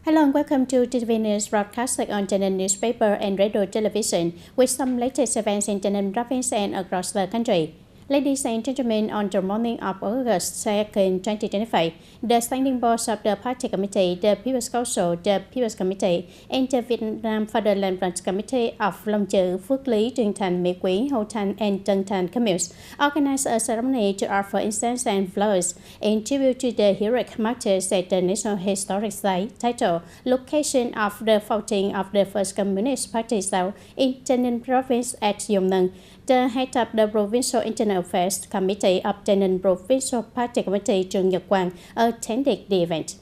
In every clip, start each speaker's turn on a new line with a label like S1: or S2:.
S1: Hello and welcome to TTVNEWS broadcasting on TayNinh newspaper and radio television with some latest events in TayNinh province and across the country. Ladies and gentlemen, on the morning of August 2nd, 2025, the standing boards of the Party Committee, the People's Council, the People's Committee, and the Vietnam Fatherland Branch Committee of Long Chữ, Phước Lý, Trường Thành, Mỹ Quý, Hậu Thành, and Tân Thành communes organized a ceremony to offer incense and flowers in tribute to the heroic martyrs at the National Historic Site titled Location of the Founding of the First Communist Party South in TayNinh Province at Yom Nang. The head of the Provincial Internal Affairs Committee of TayNinh Provincial Party Committee, Trương Nhật Quang, attended the event.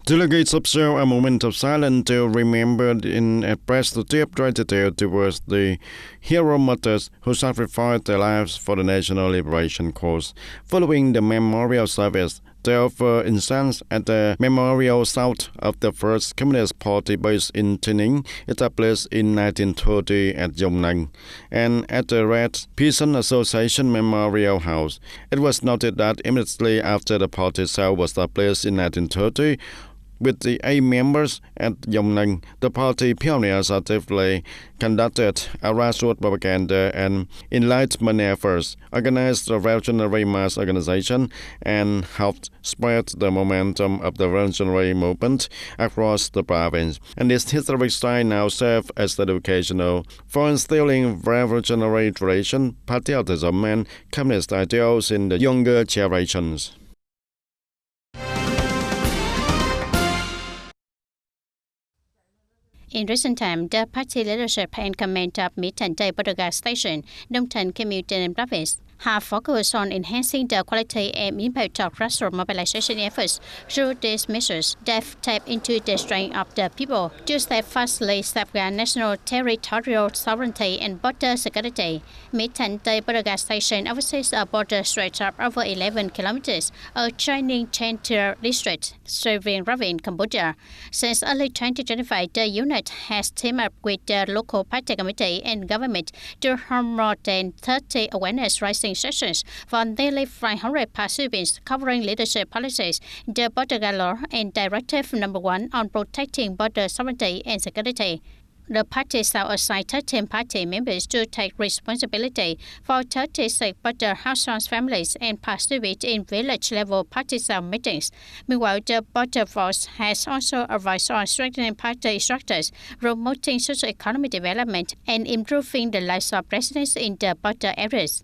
S2: Delegates observe a moment of silence to remember in express the deep gratitude towards the hero martyrs who sacrificed their lives for the national liberation cause. Following the memorial service, they offer incense at the memorial site of the first Communist Party based in TayNinh, established in 1930 at Yom Nang, and at the Red Peasant Association Memorial House. It was noted that immediately after the party cell was established in 1930, with the 8 members at Yom Nang, the party pioneers actively conducted a grassroots propaganda and enlightenment efforts, organized a revolutionary mass organization, and helped spread the momentum of the revolutionary movement across the province. And this historic site now serves as educational for instilling revolutionary tradition, patriotism, and communist ideals in the younger generations.
S1: In recent times, the party leadership and command of Mỹ Thành Tây Potoga Station, Đông Thành Community Province, have focused on enhancing the quality and impact of grassroots mobilization efforts. Through these measures, they've tapped into the strength of the people to steadfastly safeguard national territorial sovereignty and border security. Mỹ Thành Tây Potoga Station oversees a border stretch of over 11 kilometers, adjoining Chantier district, serving Ravin, Cambodia. Since early 2025, the unit has teamed up with the local party committee and government to hold more than 30 awareness raising sessions for nearly 500 participants covering leadership policies, the border law, and Directive Number 1 on protecting border sovereignty and security. The party shall assign 13 party members to take responsibility for 36 border household families and participate in village-level party cell meetings. Meanwhile, the border force has also advised on strengthening party structures, promoting socio-economic development, and improving the lives of residents in the border areas.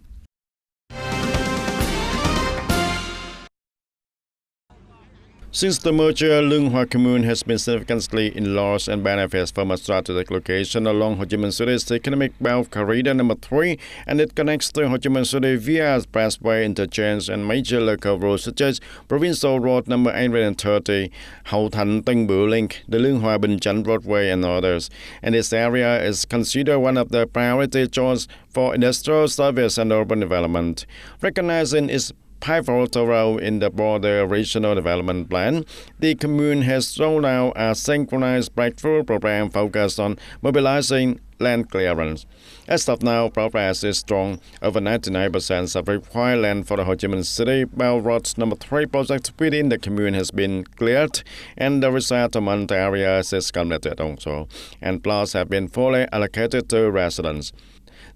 S2: Since the merger, Lương Hoa Commune has been significantly enlarged and benefits from a strategic location along Ho Chi Minh City's economic belt corridor number 3, and it connects to Ho Chi Minh City via expressway interchange and major local roads such as Provincial Road number 830, Hậu Thành Tân Bưu Link, the Lương Hoa Bình Chánh Roadway, and others. And this area is considered one of the priority zones for industrial service and urban development, recognizing its pivotal role in the broader regional development plan. The commune has rolled out a synchronized breakthrough program focused on mobilizing land clearance. As of now, progress is strong. Over 99% of required land for the Ho Chi Minh City Belt Road number 3 project within the commune has been cleared, and the resettlement areas is completed also, and plots have been fully allocated to residents.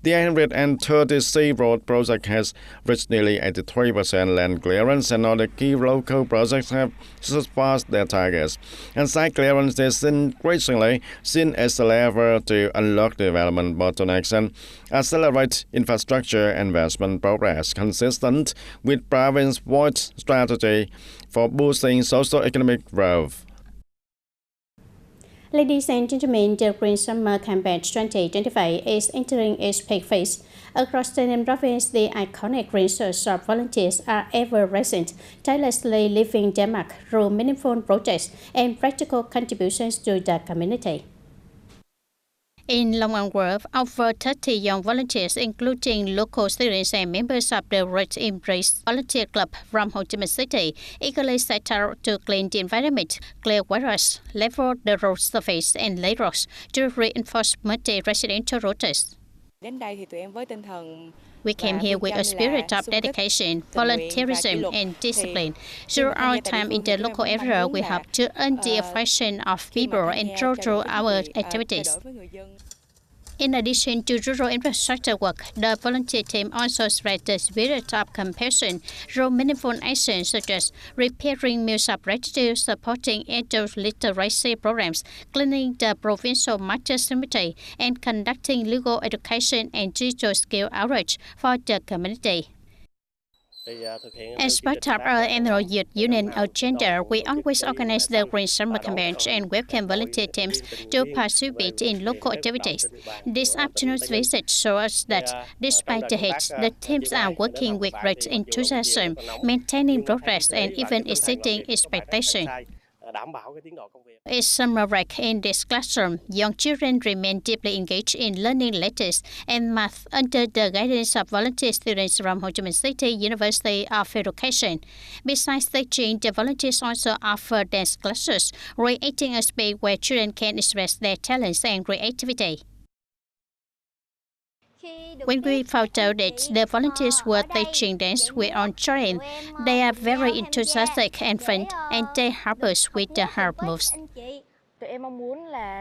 S2: The 830C road project has reached nearly 83% land clearance, and other key local projects have surpassed their targets. And site clearance is increasingly seen as a lever to unlock development bottlenecks and accelerate infrastructure investment progress, consistent with province-wide strategy for boosting socio-economic growth.
S1: Ladies and gentlemen, the Green Summer Campaign 2025 is entering its peak phase. Across the TayNinh province, the iconic green shirts of volunteers are ever-present, tirelessly living their mark through meaningful projects and practical contributions to the community. In Long An Grove, over 30 young volunteers, including local students and members of the Red Embrace Volunteer Club from Ho Chi Minh City, eagerly set out to clean the environment, clear waters, level the road surface, and lay roads to reinforce multi-residential roads. We came here with a spirit of dedication, volunteerism, and discipline. Through our time in the local area, we have to earn the affection of people and grow through our activities. In addition to rural infrastructure work, the volunteer team also spread the spirit of compassion through meaningful actions such as repairing meals of gratitude, supporting adult literacy programs, cleaning the provincial martyr cemetery, and conducting legal education and digital skill outreach for the community. As part of our annual Youth Union agenda, we always organize the Green Summer Campaign and welcome volunteer teams to participate in local activities. This afternoon's visit shows us that, despite the heat, the teams are working with great enthusiasm, maintaining progress and even exceeding expectations. It's summer break in this classroom. Young children remain deeply engaged in learning letters and math under the guidance of volunteer students from Ho Chi Minh City University of Education. Besides teaching, the volunteers also offer dance classes, creating a space where children can express their talents and creativity. When we found out that the volunteers were teaching dance with on children, they are very enthusiastic and fun, and they help us with the hard moves.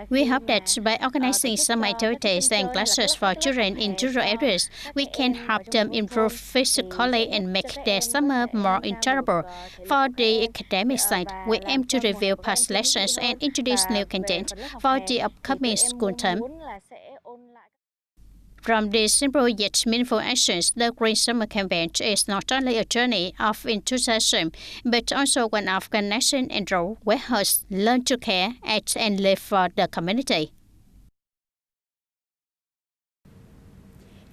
S1: We hope that by organizing some activities and classes for children in rural areas, we can help them improve physically and make their summer more enjoyable. For the academic side, we aim to review past lessons and introduce new content for the upcoming school term. From these simple yet meaningful actions, the Green Summer Campaign is not only a journey of enthusiasm, but also one of connection and growth where hosts learn to care, act, and live for the community.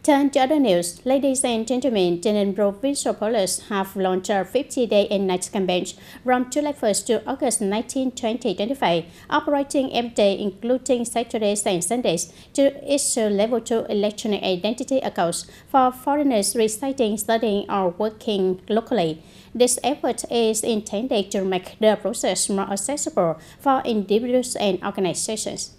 S1: Turn to other news. Ladies and gentlemen, TayNinhTV Provincial Police have launched a 50-day and night campaign from July 1st to August 19, 2025, operating every day, including Saturdays and Sundays, to issue Level 2 electronic identity accounts for foreigners residing, studying, or working locally. This effort is intended to make the process more accessible for individuals and organizations.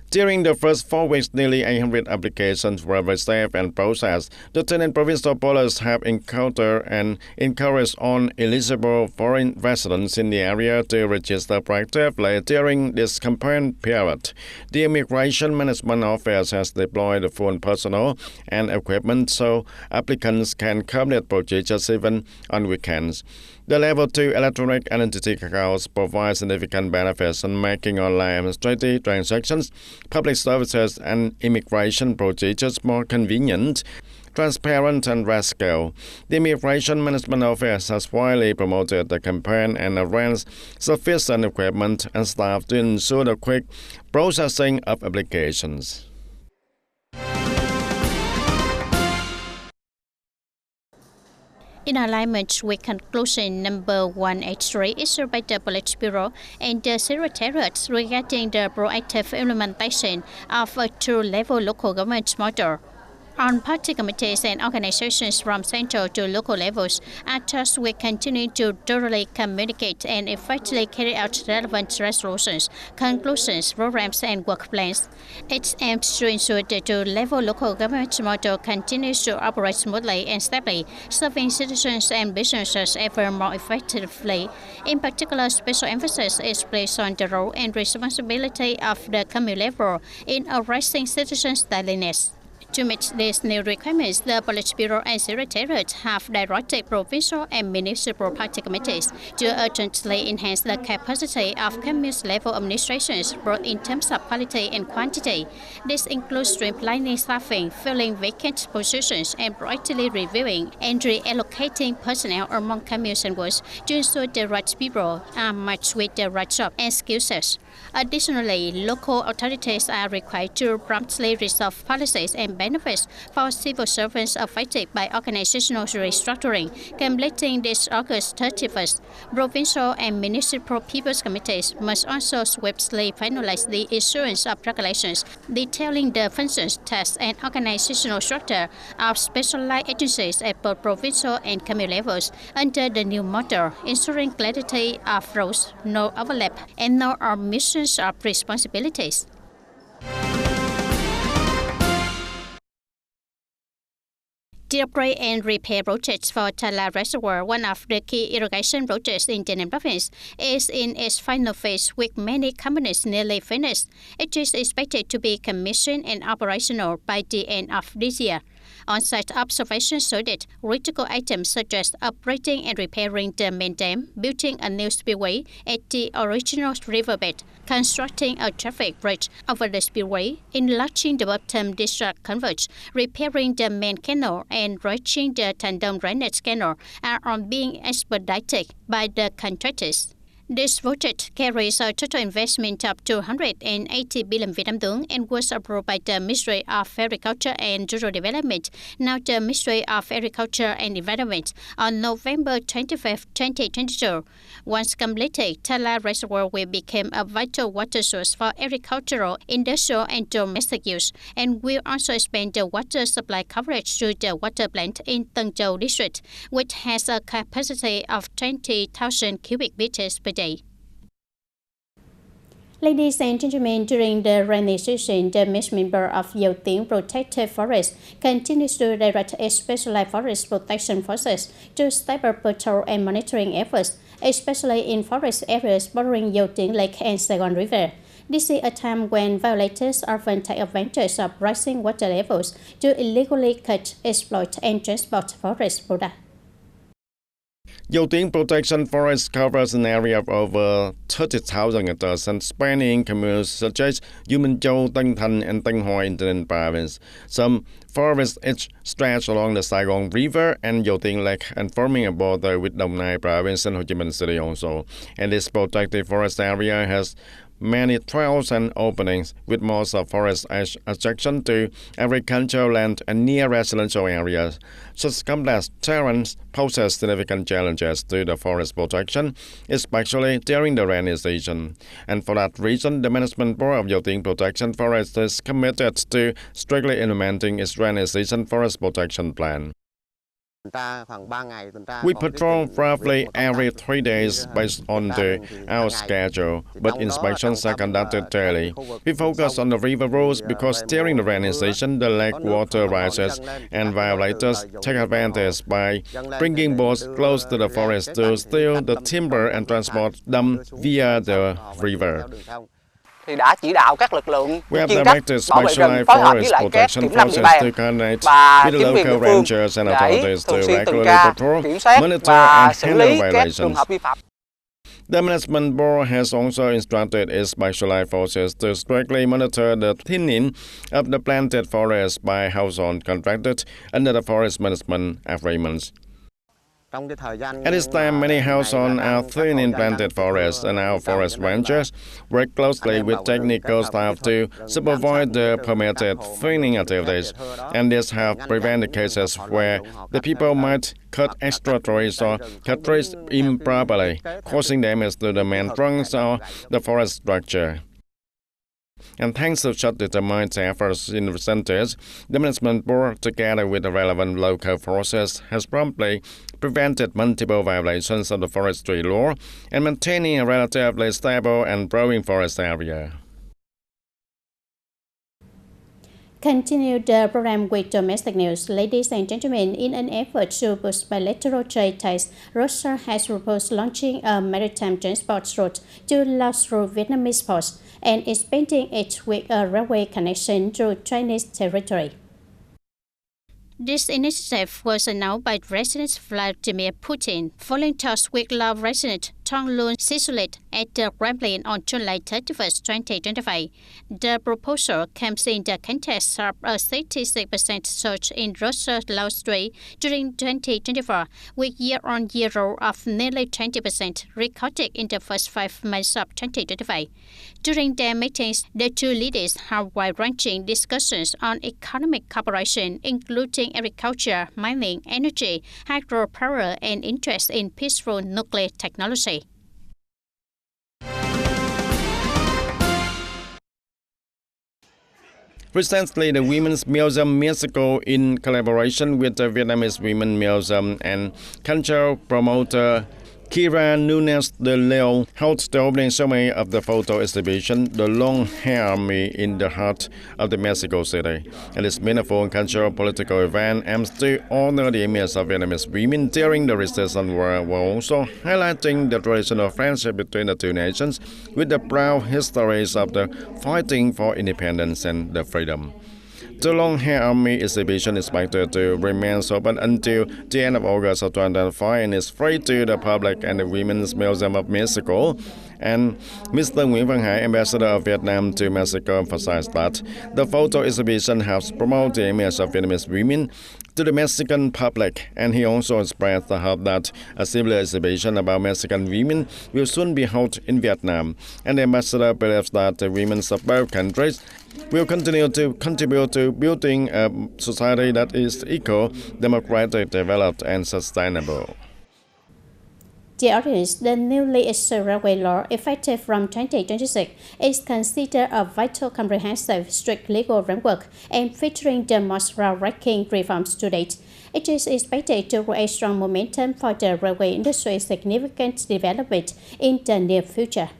S2: During the first 4 weeks, nearly 800 applications were received and processed. The TayNinhTV Provincial Police have encountered and encouraged all eligible foreign residents in the area to register proactively during this campaign period. The Immigration Management Office has deployed the full personnel and equipment so applicants can complete procedures even on weekends. The Level 2 electronic identity accounts provide significant benefits in making online administrative transactions, public services, and immigration procedures more convenient, transparent, and rascal. The Immigration Management Office has widely promoted the campaign and arranged sufficient equipment and staff to ensure the quick processing of applications.
S1: In alignment with conclusion number 183 issued by the Politburo and the Secretariat regarding the proactive implementation of a two-level local government model, on party committees and organizations from central to local levels are tasked with continuing to thoroughly communicate and effectively carry out relevant resolutions, conclusions, programs, and work plans. It aims to ensure the two-level local government model continues to operate smoothly and stably, serving citizens and businesses ever more effectively. In particular, special emphasis is placed on the role and responsibility of the commune level in addressing citizens' daily needs. To meet these new requirements, the Politburo and Secretariat have directed provincial and municipal party committees to urgently enhance the capacity of commune-level administrations, both in terms of quality and quantity. This includes streamlining staffing, filling vacant positions, and proactively reviewing and reallocating personnel among communes and wards to ensure the right people are matched with the right job and skill sets. Additionally, local authorities are required to promptly resolve policies and benefits for civil servants affected by organizational restructuring. Completing this August 31st, provincial and municipal people's committees must also swiftly finalize the issuance of regulations detailing the functions, tasks, and organizational structure of specialized agencies at both provincial and commune levels under the new model, ensuring clarity of roles, no overlap, and no omissions of responsibilities. The upgrade and repair project for Tala Reservoir, one of the key irrigation projects in TayNinhTV province, is in its final phase with many components nearly finished. It is expected to be commissioned and operational by the end of this year. On-site observations showed that critical items such as upgrading and repairing the main dam, building a new spillway at the original riverbed, constructing a traffic bridge over the spillway, enlarging the bottom district converge, repairing the main canal, and reaching the Tandong drainage canal are on being expedited by the contractors. This project carries a total investment of 280 billion Vietnam dong and was approved by the Ministry of Agriculture and Rural Development, now the Ministry of Agriculture and Environment, on November 25, 2022. Once completed, Tala Reservoir will become a vital water source for agricultural, industrial and domestic use, and will also expand the water supply coverage to the water plant in Tân Châu district, which has a capacity of 20,000 cubic meters per day. Ladies and gentlemen, during the rainy season, the mixed member of Dầu Tiếng Protected Forest continues to direct its specialized forest protection forces to step up patrol and monitoring efforts, especially in forest areas bordering Dầu Tiếng Lake and Saigon River. This is a time when violators often take advantage of rising water levels to illegally cut, exploit, and transport forest products.
S2: Dầu Tiếng Protection Forest covers an area of over 30,000 hectares and spanning communes such as U Minh Châu, Tân Thanh, and Thanh Hóa in TayNinhTV province. Some forests each stretch along the Saigon River and Dầu Tiếng Lake and forming a border with Đồng Nai province and Ho Chi Minh City also. And this protected forest area has many trails and openings with most of forest adjacent to agricultural land and near residential areas. Such complex terrains poses significant challenges to the forest protection, especially during the rainy season. And for that reason, the Management Board of Dầu Tiếng Protection Forest is committed to strictly implementing its rainy season forest protection plan. We patrol roughly every 3 days based on our schedule, but inspections are conducted daily. We focus on the river roads because during the rainy season, the lake water rises and violators take advantage by bringing boats close to the forest to steal the timber and transport them via the river.
S3: Thì đã chỉ đạo các lực lượng
S2: We have
S3: chuyên trách
S2: directed
S3: bảo vệ rừng
S2: specialized
S3: phối hợp với
S2: forest
S3: lại các
S2: protection
S3: kiểm lâm địa
S2: forces
S3: bàn
S2: to coordinate
S3: và
S2: with the
S3: chính quyền địa
S2: local
S3: phương
S2: rangers and
S3: để
S2: authorities to
S3: thường xuyên tuần
S2: regularly
S3: tra,
S2: patrol,
S3: kiểm soát
S2: monitor
S3: và
S2: and
S3: xử
S2: handle
S3: lý các trường
S2: violations.
S3: hợp vi phạm.
S2: The Management Board has also instructed its specialized forces to strictly monitor the thinning of the planted forest by household contracted under the forest management agreements. At this time, many households are thinning planted forests, and our forest rangers work closely with technical staff to supervise the permitted thinning activities, and this helps prevent the cases where the people might cut extra trees or cut trees improperly, causing damage to the main trunks or the forest structure. And thanks to such determined efforts in recent years, the Management Board, together with the relevant local forces, has promptly prevented multiple violations of the forestry law and maintaining a relatively stable and growing forest area.
S1: Continue the program with domestic news. Ladies and gentlemen, in an effort to boost bilateral trade ties, Russia has proposed launching a maritime transport route to Laos through Vietnamese ports and expanding it with a railway connection through Chinese territory. This initiative was announced by President Vladimir Putin following talks with Lao President Thongloun Sisoulith at the Kremlin on July 31, 2025. The proposal comes in the context of a 66% surge in Russia-Laos trade during 2024, with year-on-year growth of nearly 20% recorded in the first 5 months of 2025. During their meetings, the two leaders had wide-ranging discussions on economic cooperation, including agriculture, mining, energy, hydropower, and interest in peaceful nuclear technology.
S2: Recently, the Women's Museum Mexico, in collaboration with the Vietnamese Women Museum and cultural promoter Kira Nunes de Leon held the opening ceremony of the photo exhibition, The Long Hair Army in the Heart of the Mexico City. And this meaningful cultural political event aims to honor the image of Vietnamese women during the Resistance War, while also highlighting the traditional friendship between the two nations with the proud histories of the fighting for independence and the freedom. The Long Hair Army exhibition is expected to remain open until the end of August of 2005 and is free to the public and the Women's Museum of Mexico. And Mr. Nguyễn Văn Hải, Ambassador of Vietnam to Mexico, emphasized that the photo exhibition helps promote the image of Vietnamese women to the Mexican public, and he also expressed the hope that a similar exhibition about Mexican women will soon be held in Vietnam. And the ambassador believes that the women of both countries will continue to contribute to building a society that is equal, democratic, developed, and sustainable.
S1: Dear audience, the newly issued railway law, effective from 2026, is considered a vital, comprehensive, strict legal framework and featuring the most groundbreaking reforms to date. It is expected to create strong momentum for the railway industry's significant development in the near future.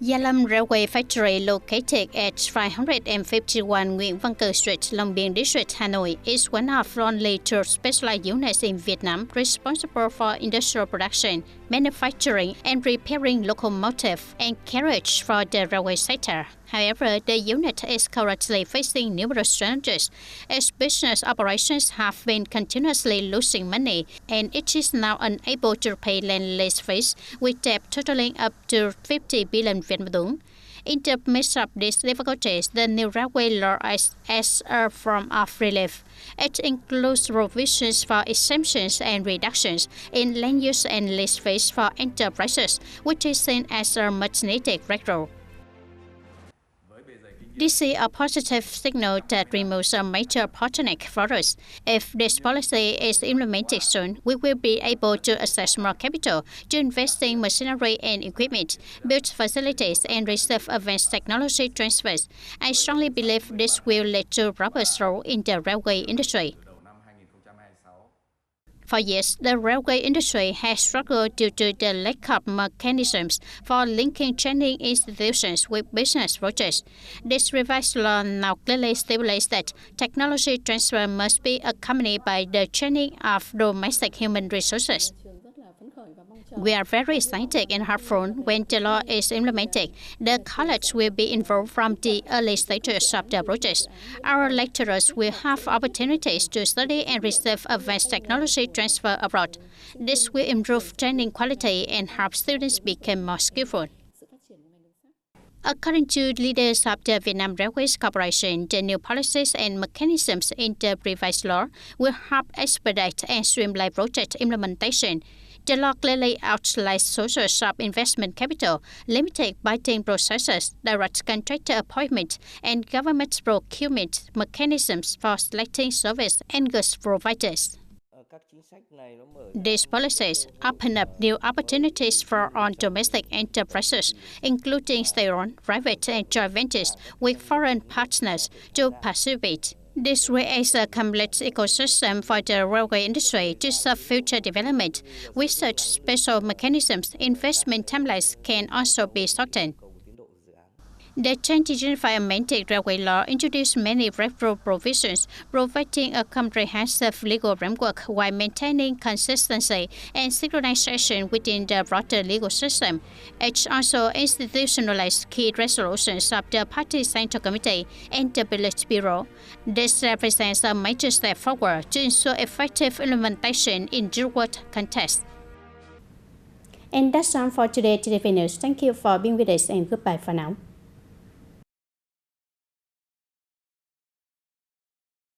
S1: Gia Lâm Railway Factory, located at 551 Nguyễn Văn Cử Street, Long Biên District, Hanoi, is one of only two specialized units in Vietnam responsible for industrial production, manufacturing, and repairing locomotive and carriage for the railway sector. However, the unit is currently facing numerous challenges, as business operations have been continuously losing money, and it is now unable to pay land lease fees, with debt totaling up to 50 billion Vietnam dong. In the midst of these difficulties, the new railway law is a form of relief. It includes provisions for exemptions and reductions in land use and lease fees for enterprises, which is seen as a much-needed breakthrough. This is a positive signal that removes a major bottleneck for us. If this policy is implemented soon, we will be able to access more capital to invest in machinery and equipment, build facilities, and receive advanced technology transfers. I strongly believe this will lead to robust growth in the railway industry. For years, the railway industry has struggled due to the lack of mechanisms for linking training institutions with business projects. This revised law now clearly stipulates that technology transfer must be accompanied by the training of domestic human resources. We are very excited and hopeful when the law is implemented. The college will be involved from the early stages of the project. Our lecturers will have opportunities to study and receive advanced technology transfer abroad. This will improve training quality and help students become more skillful. According to leaders of the Vietnam Railways Corporation, the new policies and mechanisms in the revised law will help expedite and streamline project implementation. The law clearly outlines sources of investment capital, limited bidding processes, direct contractor appointment, and government procurement mechanisms for selecting service and goods providers. These policies open up new opportunities for all domestic enterprises, including state-owned, private, and joint ventures with foreign partners to participate. This creates a complex ecosystem for the railway industry to serve future development. With such special mechanisms, investment timelines can also be shortened. The 2025 amended railway law introduced many breakthrough provisions, providing a comprehensive legal framework while maintaining consistency and synchronization within the broader legal system. It also institutionalized key resolutions of the Party Central Committee and the Village Bureau. This represents a major step forward to ensure effective implementation in real-world context. And that's all for today, TTV News. Thank you for being with us and goodbye for now.